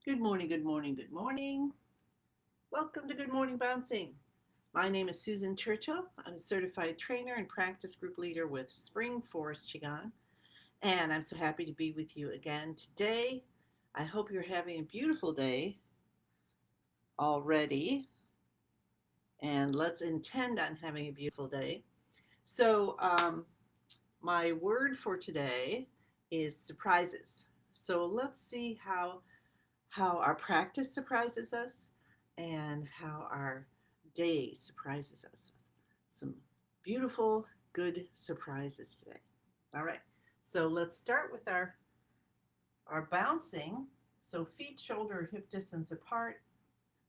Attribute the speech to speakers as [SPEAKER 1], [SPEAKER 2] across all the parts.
[SPEAKER 1] Good morning, good morning, good morning. Welcome to Good Morning Bouncing. My name is Susan Churchill. I'm a certified trainer and practice group leader with Spring Forest Qigong, and I'm so happy to be with you again today. I hope you're having a beautiful day already, and let's intend on having a beautiful day. So, my word for today is surprises. So, let's see how our practice surprises us and how our day surprises us. Some beautiful, good surprises today. All right. So let's start with our bouncing. So feet, shoulder, hip distance apart.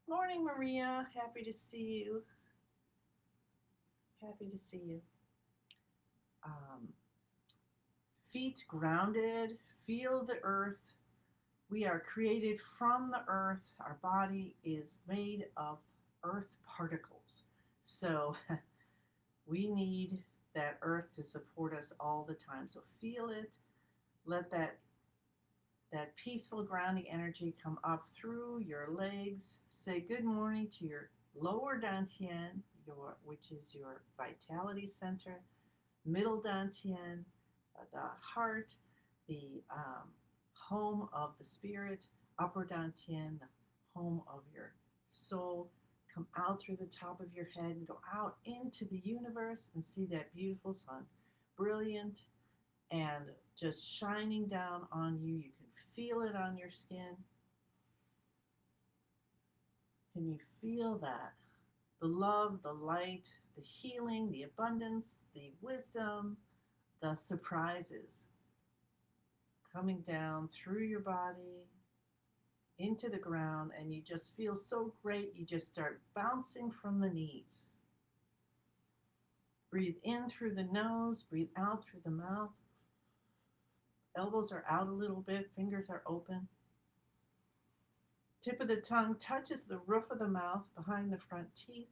[SPEAKER 1] Morning, Maria. Happy to see you. Happy to see you. Um, Feet grounded. Feel the earth. We are created from the earth. Our body is made of earth particles. So we need that earth to support us all the time. So feel it. Let that peaceful grounding energy come up through your legs. Say good morning to your lower dantian, which is your vitality center, middle dantian, the heart, the home of the spirit, upper dantian, the home of your soul. Come out through the top of your head and go out into the universe and see that beautiful sun, brilliant and just shining down on you. You can feel it on your skin. Can you feel that? The love, the light, the healing, the abundance, the wisdom, the surprises coming down through your body into the ground, and you just feel so great. You just start bouncing from the knees. Breathe in through the nose, breathe out through the mouth. Elbows are out a little bit, fingers are open. Tip of the tongue touches the roof of the mouth behind the front teeth.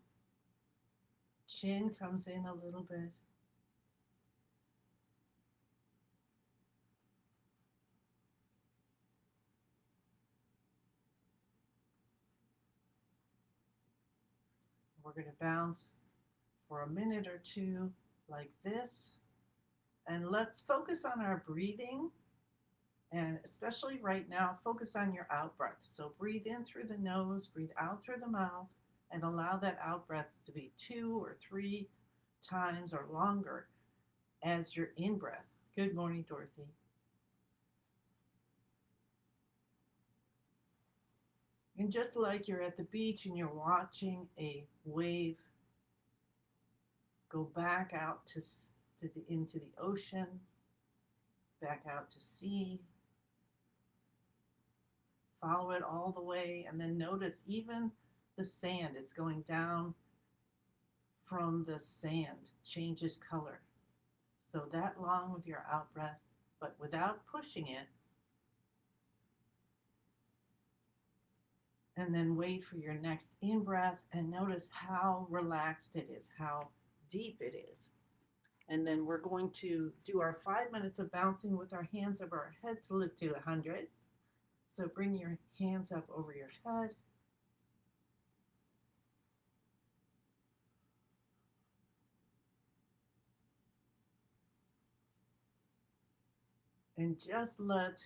[SPEAKER 1] Chin comes in a little bit. We're going to bounce for a minute or two like this. And let's focus on our breathing. And especially right now, focus on your out breath. So breathe in through the nose, breathe out through the mouth, and allow that out breath to be 2 or 3 times or longer as your in breath. Good morning, Dorothy. And just like you're at the beach and you're watching a wave go back out into the ocean, back out to sea, follow it all the way, and then notice even the sand, it's going down from the sand, changes color. So that long with your out breath, but without pushing it. And then wait for your next in breath and notice how relaxed it is, how deep it is. And then we're going to do our 5 minutes of bouncing with our hands over our head to lift to 100. So bring your hands up over your head. And just let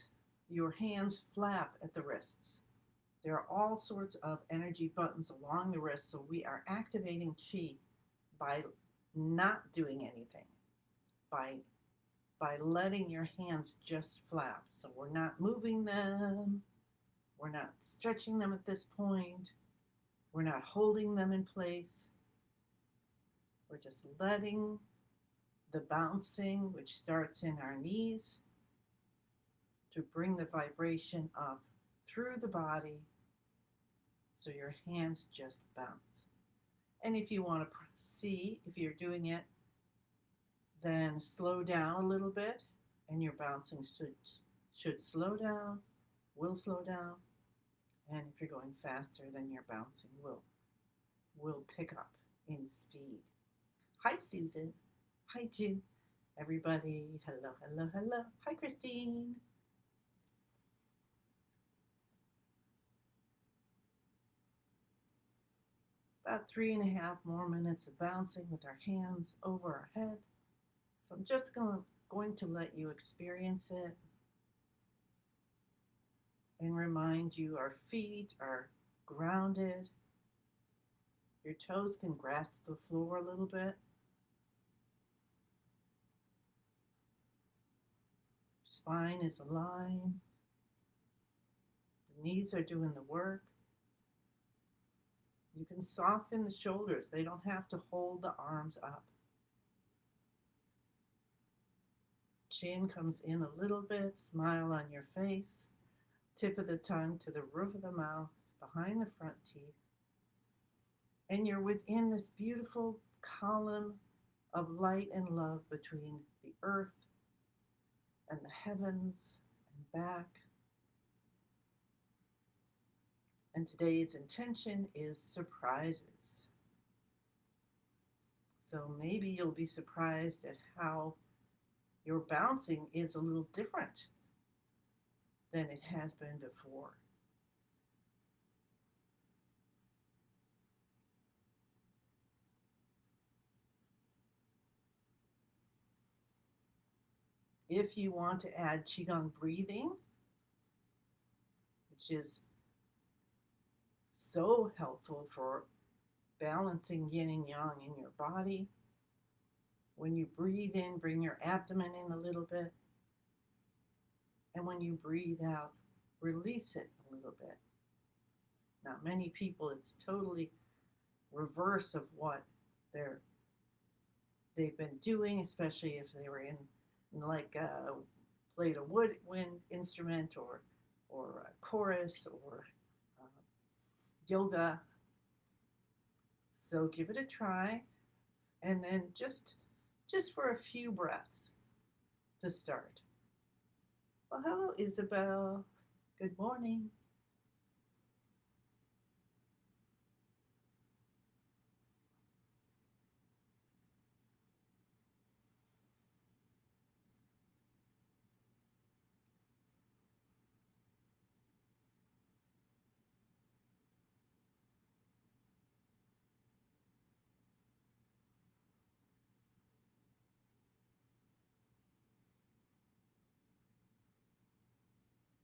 [SPEAKER 1] your hands flap at the wrists. There are all sorts of energy buttons along the wrist, so we are activating chi by not doing anything, by by letting your hands just flap. So we're not moving them, we're not stretching them at this point, we're not holding them in place. We're just letting the bouncing, which starts in our knees, to bring the vibration up through the body so your hands just bounce. And if you want to see if you're doing it, then slow down a little bit and your bouncing should slow down, will slow down. And if you're going faster, then your bouncing will pick up in speed. Hi, Susan. Hi, Jim. Everybody. Hello, hello, hello. Hi, Christine. about 3.5 more minutes of bouncing with our hands over our head. So I'm just going to let you experience it and remind you our feet are grounded. Your toes can grasp the floor a little bit. Spine is aligned. The knees are doing the work. You can soften the shoulders. They don't have to hold the arms up. Chin comes in a little bit, smile on your face, tip of the tongue to the roof of the mouth, behind the front teeth. And you're within this beautiful column of light and love between the earth and the heavens and back. And today's intention is surprises. So maybe you'll be surprised at how your bouncing is a little different than it has been before. If you want to add Qigong breathing, which is so helpful for balancing yin and yang in your body, when you breathe in, bring your abdomen in a little bit. And when you breathe out, release it a little bit. Now, many people, it's totally reverse of what they've been doing, especially if they were in like played a woodwind instrument or a chorus or yoga. So give it a try, and then just for a few breaths to start. Well, hello, Isabel. Good morning.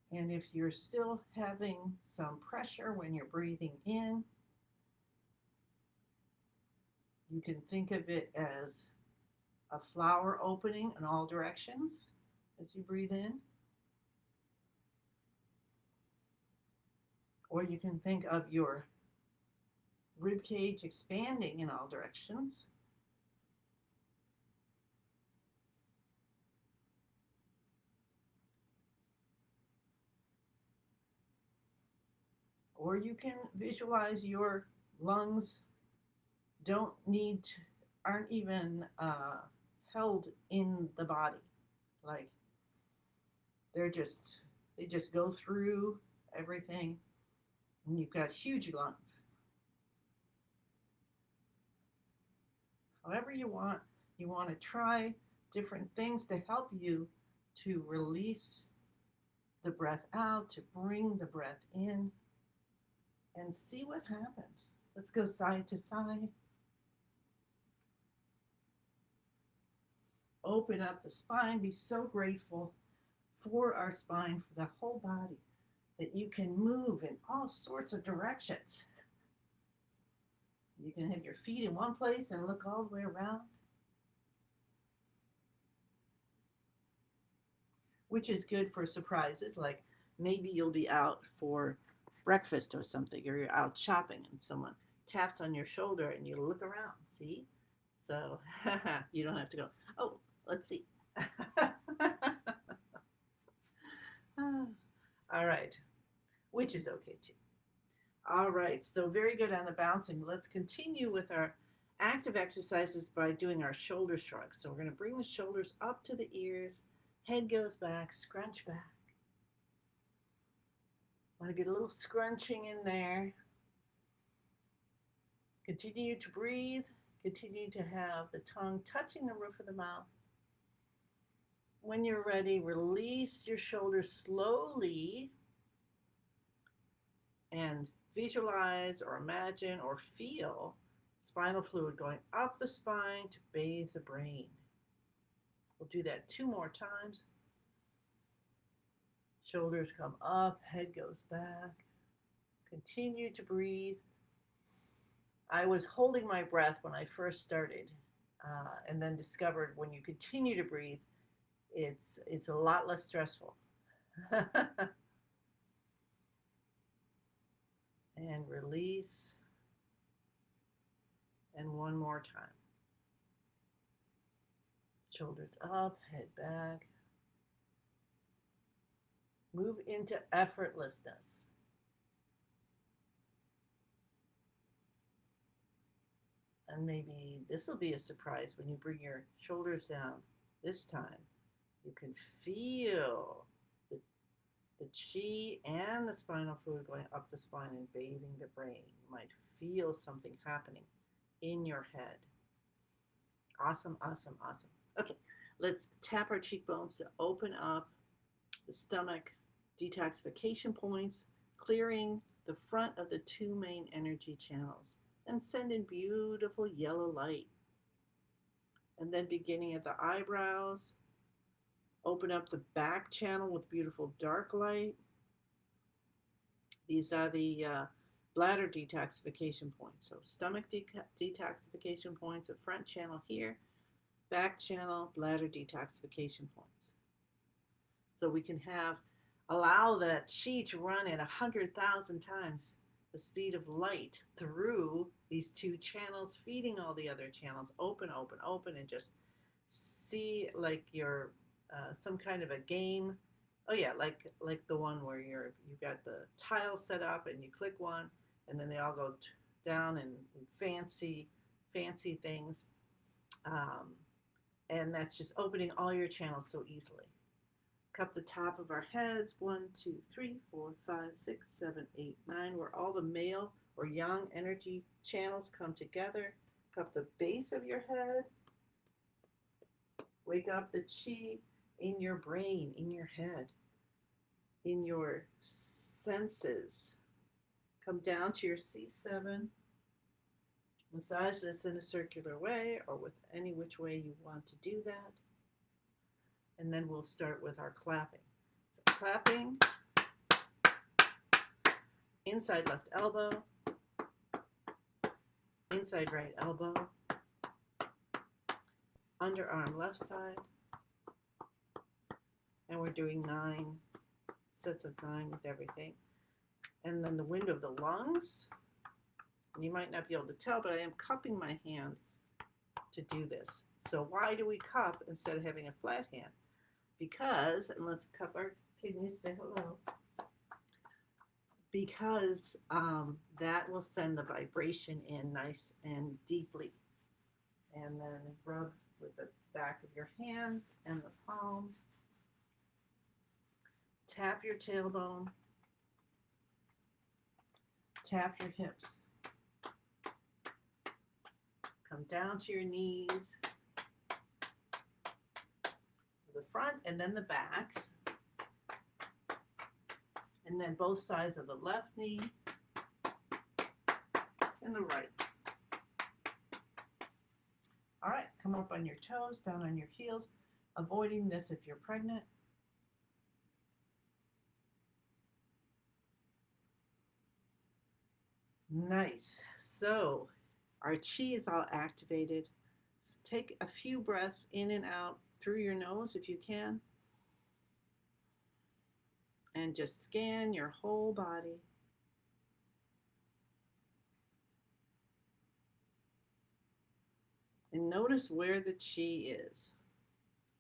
[SPEAKER 1] And if you're still having some pressure when you're breathing in, you can think of it as a flower opening in all directions as you breathe in. Or you can think of your rib cage expanding in all directions. Or you can visualize your lungs aren't even held in the body. Like they just go through everything, and you've got huge lungs. However you want to try different things to help you to release the breath out, to bring the breath in, and see what happens. Let's go side to side. Open up the spine. Be so grateful for our spine, for the whole body, that you can move in all sorts of directions. You can have your feet in one place and look all the way around, which is good for surprises. Like maybe you'll be out for breakfast or something, or you're out shopping and someone taps on your shoulder and you look around. See? So you don't have to go, oh, let's see. All right, which is okay too. All right, so very good on the bouncing. Let's continue with our active exercises by doing our shoulder shrugs. So we're going to bring the shoulders up to the ears, head goes back, scrunch back. Want to get a little scrunching in there. Continue to breathe. Continue to have the tongue touching the roof of the mouth. When you're ready, release your shoulders slowly and visualize or imagine or feel spinal fluid going up the spine to bathe the brain. We'll do that 2 more times. Shoulders come up, head goes back. Continue to breathe. I was holding my breath when I first started, and then discovered when you continue to breathe, it's a lot less stressful. And release. And one more time. Shoulders up, head back. Move into effortlessness. And maybe this will be a surprise when you bring your shoulders down this time. You can feel the chi and the spinal fluid going up the spine and bathing the brain. You might feel something happening in your head. Awesome, awesome, awesome. Okay, let's tap our cheekbones to open up the stomach, detoxification points, clearing the front of the 2 main energy channels, and send in beautiful yellow light. And then beginning at the eyebrows, open up the back channel with beautiful dark light. These are the bladder detoxification points. So stomach detoxification points, the front channel here, back channel, bladder detoxification points. So we can allow that chi to run at 100,000 times the speed of light through these 2 channels, feeding all the other channels. Open, open, open, and just see like you're some kind of a game. Oh yeah, like the one where you got the tile set up and you click one, and then they all go down in fancy things, and that's just opening all your channels so easily. Cup the top of our heads, 1, 2, 3, 4, 5, 6, 7, 8, 9, where all the male or yang energy channels come together. Cup the base of your head. Wake up the chi in your brain, in your head, in your senses. Come down to your C7. Massage this in a circular way or with any which way you want to do that. And then we'll start with our clapping. So clapping, inside left elbow, inside right elbow, underarm left side, and we're doing 9 sets of 9 with everything. And then the window of the lungs, and you might not be able to tell, but I am cupping my hand to do this. So why do we cup instead of having a flat hand? Because, and let's cup our kidneys, say hello, because that will send the vibration in nice and deeply. And then rub with the back of your hands and the palms. Tap your tailbone. Tap your hips. Come down to your knees. The front and then the backs. And then both sides of the left knee and the right. All right, come up on your toes, down on your heels, avoiding this if you're pregnant. Nice. So our chi is all activated. So take a few breaths in and out through your nose if you can. And just scan your whole body. And notice where the chi is.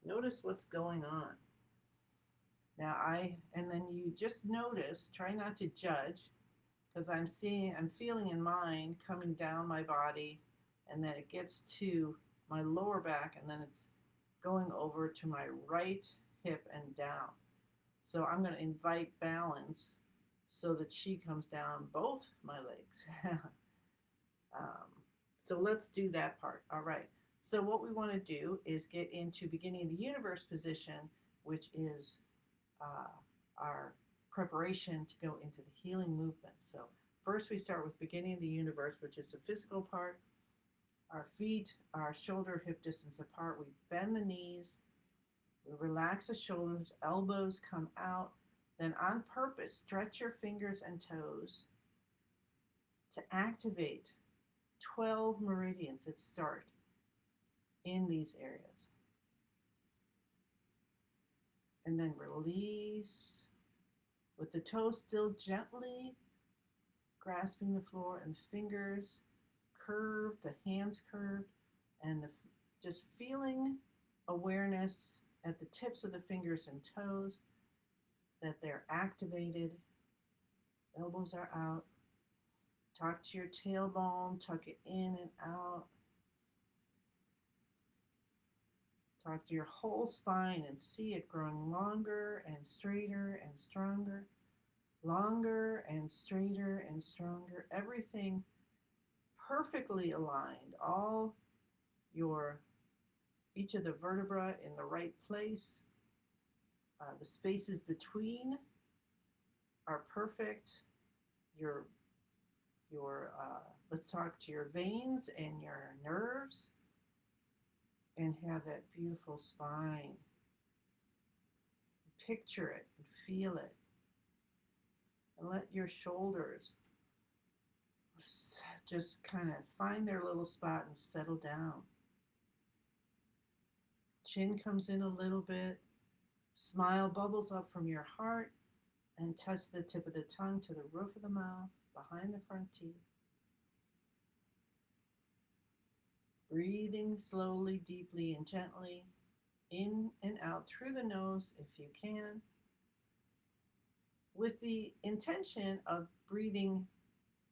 [SPEAKER 1] Notice what's going on. Now and then you just notice, try not to judge, because I'm feeling in mind coming down my body, and then it gets to my lower back, and then it's going over to my right hip and down. So I'm going to invite balance so the chi comes down both my legs. So let's do that part. All right. So what we want to do is get into beginning of the universe position, which is our preparation to go into the healing movement. So First, we start with beginning of the universe, which is the physical part. Our feet are shoulder hip distance apart. We bend the knees. We relax the shoulders. Elbows come out. Then on purpose, stretch your fingers and toes to activate 12 meridians that start in these areas. And then release with the toes still gently grasping the floor and fingers curved, the hands curved, and just feeling awareness at the tips of the fingers and toes that they're activated. Elbows are out. Talk to your tailbone, tuck it in and out. Talk to your whole spine and see it growing longer and straighter and stronger. Longer and straighter and stronger. Everything perfectly aligned. All each of the vertebrae in the right place. The spaces between are perfect. Let's talk to your veins and your nerves and have that beautiful spine. Picture it and feel it. And let your shoulders just kind of find their little spot and settle down. Chin comes in a little bit. Smile bubbles up from your heart and touch the tip of the tongue to the roof of the mouth, behind the front teeth. Breathing slowly, deeply, and gently in and out through the nose if you can, with the intention of breathing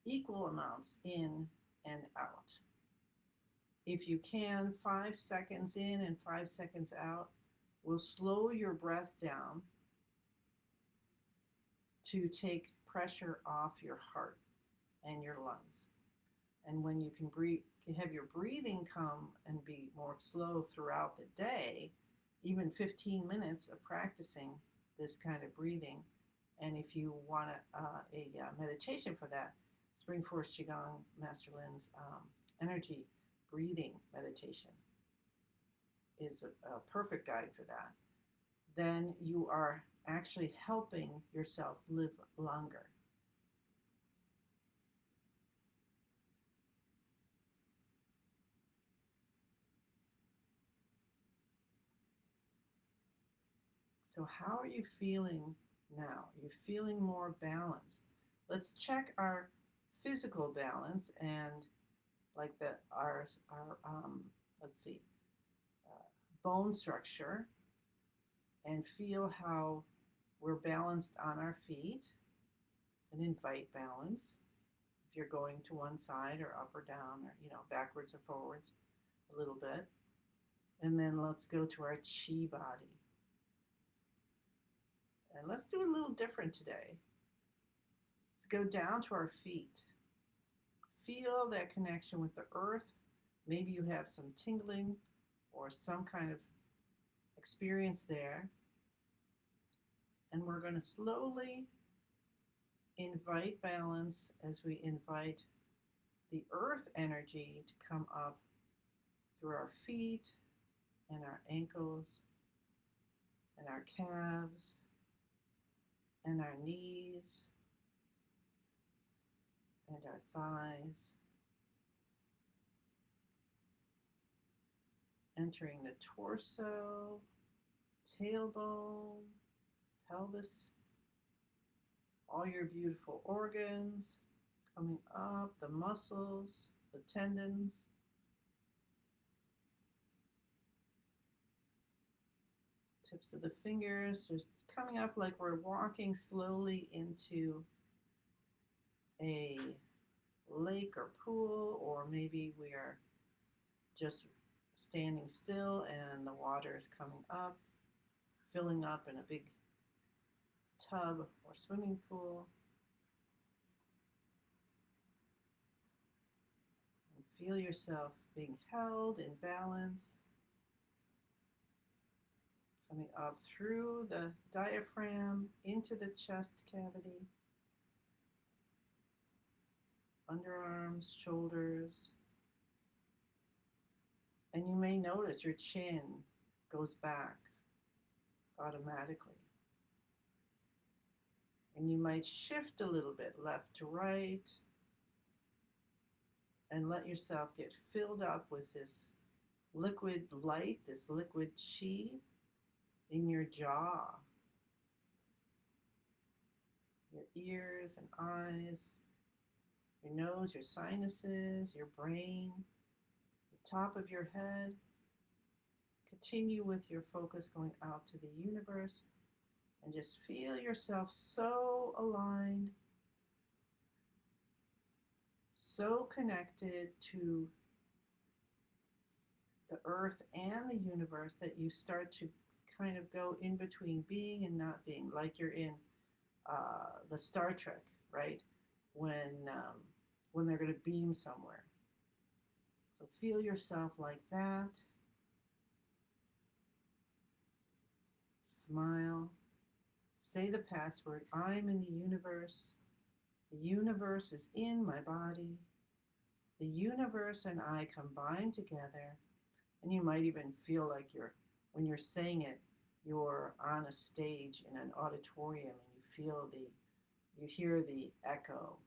[SPEAKER 1] equal amounts in and out. If you can, 5 seconds in and 5 seconds out will slow your breath down to take pressure off your heart and your lungs. And when you can breathe, have your breathing come and be more slow throughout the day, even 15 minutes of practicing this kind of breathing. And if you want a meditation for that, Spring Forest Qigong, Master Lin's energy breathing meditation is a perfect guide for that. Then you are actually helping yourself live longer. So how are you feeling now? You're feeling more balanced. Let's check our physical balance and like our let's see, bone structure, and feel how we're balanced on our feet and invite balance. If you're going to one side or up or down or backwards or forwards a little bit. And then let's go to our chi body. And let's do a little different today. Let's go down to our feet. Feel that connection with the earth. Maybe you have some tingling or some kind of experience there. And we're going to slowly invite balance as we invite the earth energy to come up through our feet and our ankles and our calves and our knees and our thighs, entering the torso, tailbone, pelvis, all your beautiful organs coming up, the muscles, the tendons. Tips of the fingers just coming up like we're walking slowly into a lake or pool, or maybe we are just standing still and the water is coming up, filling up in a big tub or swimming pool. And feel yourself being held in balance, coming up through the diaphragm into the chest cavity. underarms, shoulders, and you may notice your chin goes back automatically. And you might shift a little bit left to right and let yourself get filled up with this liquid light, this liquid chi in your jaw, your ears and eyes, your nose, your sinuses, your brain, the top of your head. Continue with your focus going out to the universe and just feel yourself so aligned, so connected to the earth and the universe that you start to kind of go in between being and not being, like you're in the Star Trek, right? When um, when they're going to beam somewhere. So feel yourself like that. Smile. Say the password. I'm in the universe. The universe is in my body. The universe and I combine together. And you might even feel like when you're saying it, you're on a stage in an auditorium and you hear the echo.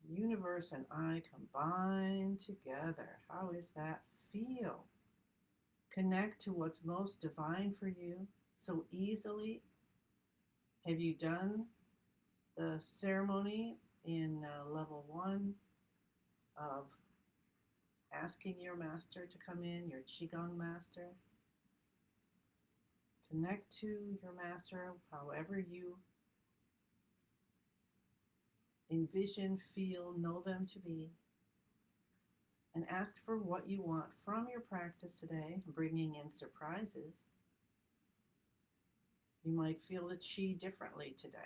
[SPEAKER 1] Universe and I combine together. How is that feel? Connect to what's most divine for you so easily. Have you done the ceremony in level 1 of asking your master to come in, your Qigong master? Connect to your master however you envision, feel, know them to be, and ask for what you want from your practice today, bringing in surprises. You might feel the chi differently today.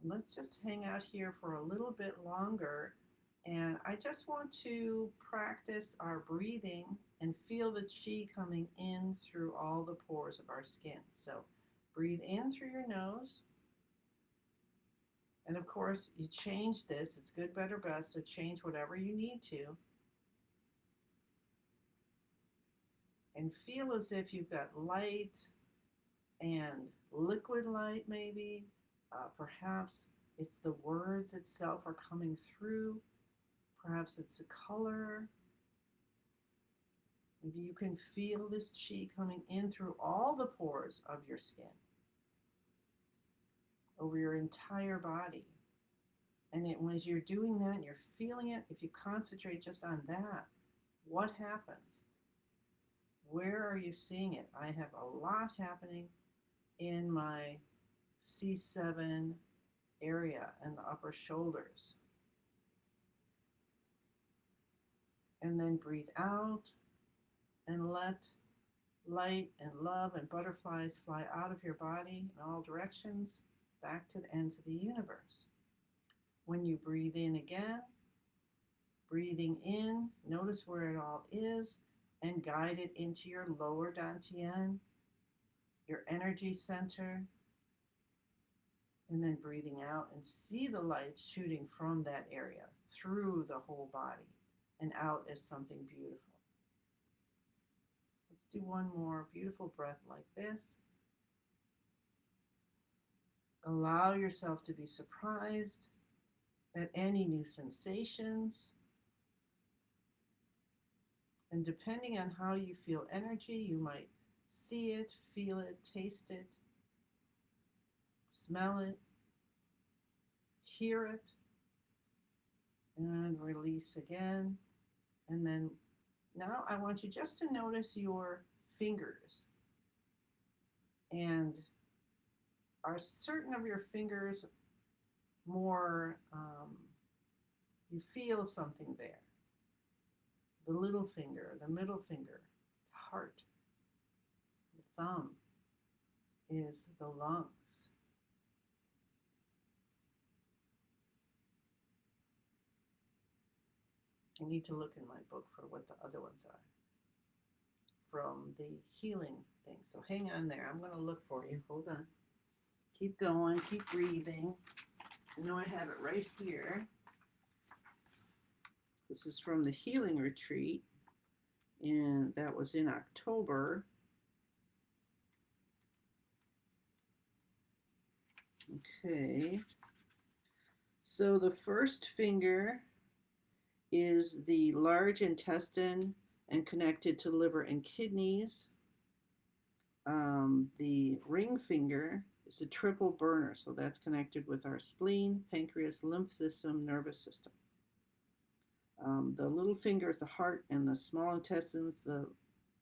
[SPEAKER 1] Let's just hang out here for a little bit longer. And I just want to practice our breathing and feel the chi coming in through all the pores of our skin. So breathe in through your nose. And of course, you change this. It's good, better, best. So change whatever you need to. And feel as if you've got light and liquid light, maybe. Perhaps it's the words itself are coming through. Perhaps it's the color. Maybe you can feel this chi coming in through all the pores of your skin, over your entire body. And as you're doing that, and you're feeling it, if you concentrate just on that, what happens? Where are you seeing it? I have a lot happening in my C7 area and the upper shoulders. And then breathe out and let light and love and butterflies fly out of your body in all directions back to the ends of the universe. When you breathe in again, breathing in, notice where it all is and guide it into your lower dantian, your energy center, and then breathing out and see the light shooting from that area through the whole body and out as something beautiful. Let's do one more beautiful breath like this. Allow yourself to be surprised at any new sensations. And depending on how you feel energy, you might see it, feel it, taste it, smell it, hear it, and release again. And then now I want you just to notice your fingers. And are certain of your fingers more, you feel something there? The little finger, the middle finger, it's heart. The thumb is the lungs. I need to look in my book for what the other ones are from the healing thing. So hang on there. I'm going to look for you. Hold on. Keep going. Keep breathing. I know I have it right here. This is from the healing retreat, and that was in October. Okay. So the first finger is the large intestine and connected to liver and kidneys. The ring finger is a triple burner, so that's connected with our spleen, pancreas, lymph system, nervous system. The little finger is the heart, and the small intestines, the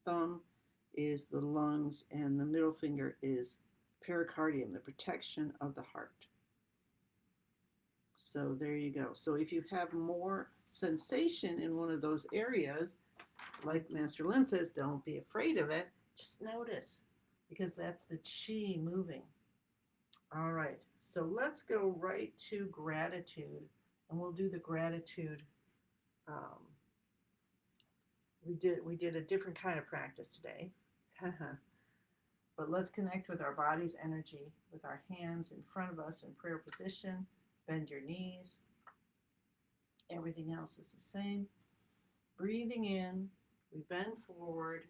[SPEAKER 1] thumb is the lungs, and the middle finger is pericardium, the protection of the heart. So there you go. So if you have more sensation in one of those areas, like Master Lin says, don't be afraid of it. Just notice, because that's the chi moving. All right. So let's go right to gratitude, and we'll do the gratitude. We did a different kind of practice today. But let's connect with our body's energy, with our hands in front of us in prayer position. Bend your knees. Everything else is the same. Breathing in, we bend forward.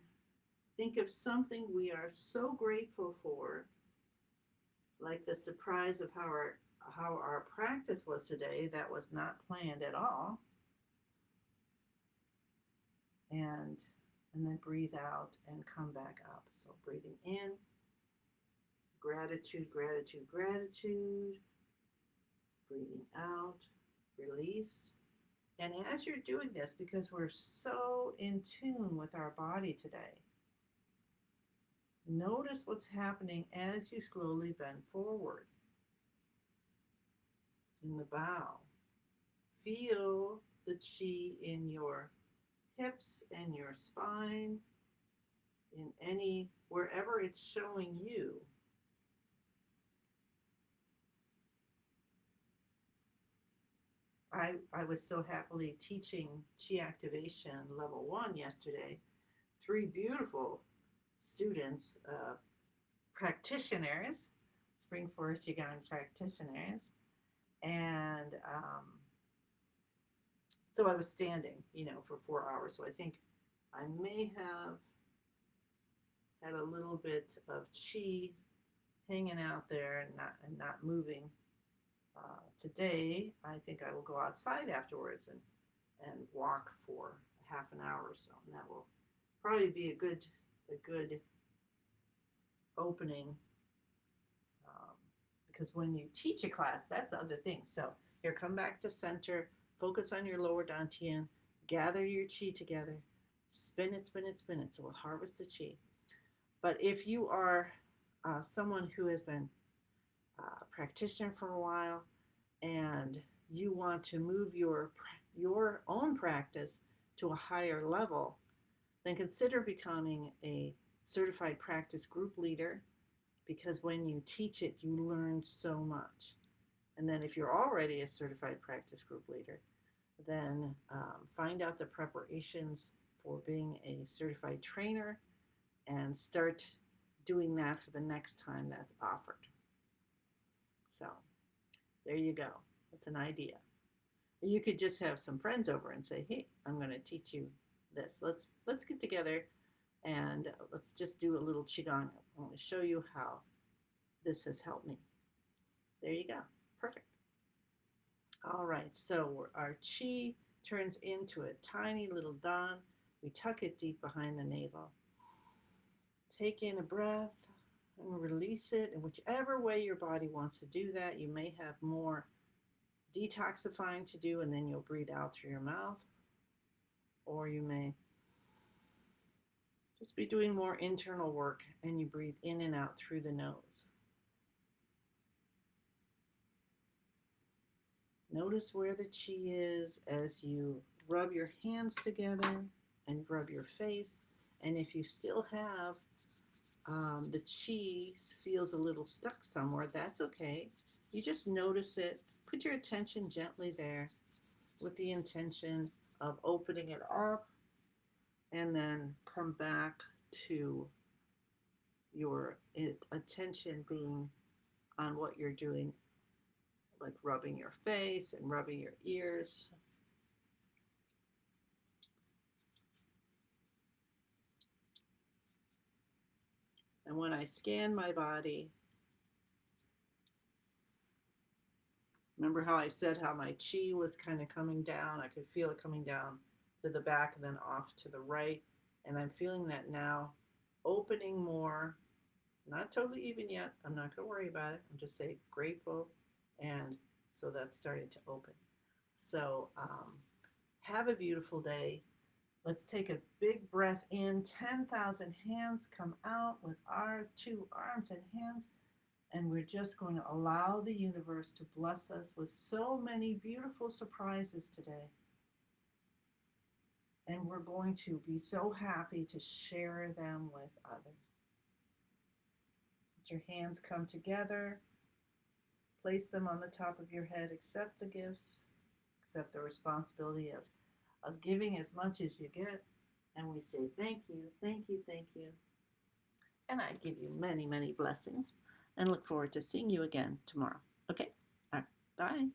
[SPEAKER 1] Think of something we are so grateful for, like the surprise of how our practice was today. That was not planned at all. And then breathe out and come back up. So breathing in, gratitude, gratitude, gratitude. Breathing out, release. And as you're doing this, because we're so in tune with our body today, notice what's happening as you slowly bend forward. In the bow, feel the chi in your hips and your spine, in wherever it's showing you. I was so happily teaching Chi Activation Level 1 yesterday. 3 beautiful students, practitioners, Spring Forest Qigong practitioners. And so I was standing, for 4 hours. So I think I may have had a little bit of chi hanging out there and not moving. Today, I think I will go outside afterwards and walk for half an hour or so, and that will probably be a good opening, because when you teach a class, that's other things. So here, come back to center, focus on your lower dantian, gather your chi together, spin it, spin it, spin it. So we'll harvest the chi. But if you are someone who has been a practitioner for a while, and you want to move your own practice to a higher level, then consider becoming a certified practice group leader, because when you teach it, you learn so much. And then if you're already a certified practice group leader, then find out the preparations for being a certified trainer and start doing that for the next time that's offered. So there you go. That's an idea. You could just have some friends over and say, hey, I'm going to teach you this. Let's get together and let's just do a little Qigong. I want to show you how this has helped me. There you go. Perfect. All right. So our Qi turns into a tiny little Dan. We tuck it deep behind the navel. Take in a breath and release it in whichever way your body wants to do that. You may have more detoxifying to do, and then you'll breathe out through your mouth, or you may just be doing more internal work and you breathe in and out through the nose. Notice where the chi is as you rub your hands together and rub your face. And if you still have the chi feels a little stuck somewhere, that's okay. You just notice it. Put your attention gently there with the intention of opening it up, and then come back to your attention being on what you're doing, like rubbing your face and rubbing your ears. And when I scan my body, remember how I said how my chi was kind of coming down? I could feel it coming down to the back and then off to the right. And I'm feeling that now, opening more. Not totally even yet. I'm not going to worry about it. I'm just saying grateful. And so that's starting to open. So have a beautiful day. Let's take a big breath in. 10,000 hands come out with our two arms and hands. And we're just going to allow the universe to bless us with so many beautiful surprises today. And we're going to be so happy to share them with others. Let your hands come together. Place them on the top of your head. Accept the gifts. Accept the responsibility of giving as much as you get. And we say thank you, thank you, thank you. And I give you many, many blessings and look forward to seeing you again tomorrow. Okay? All right. Bye.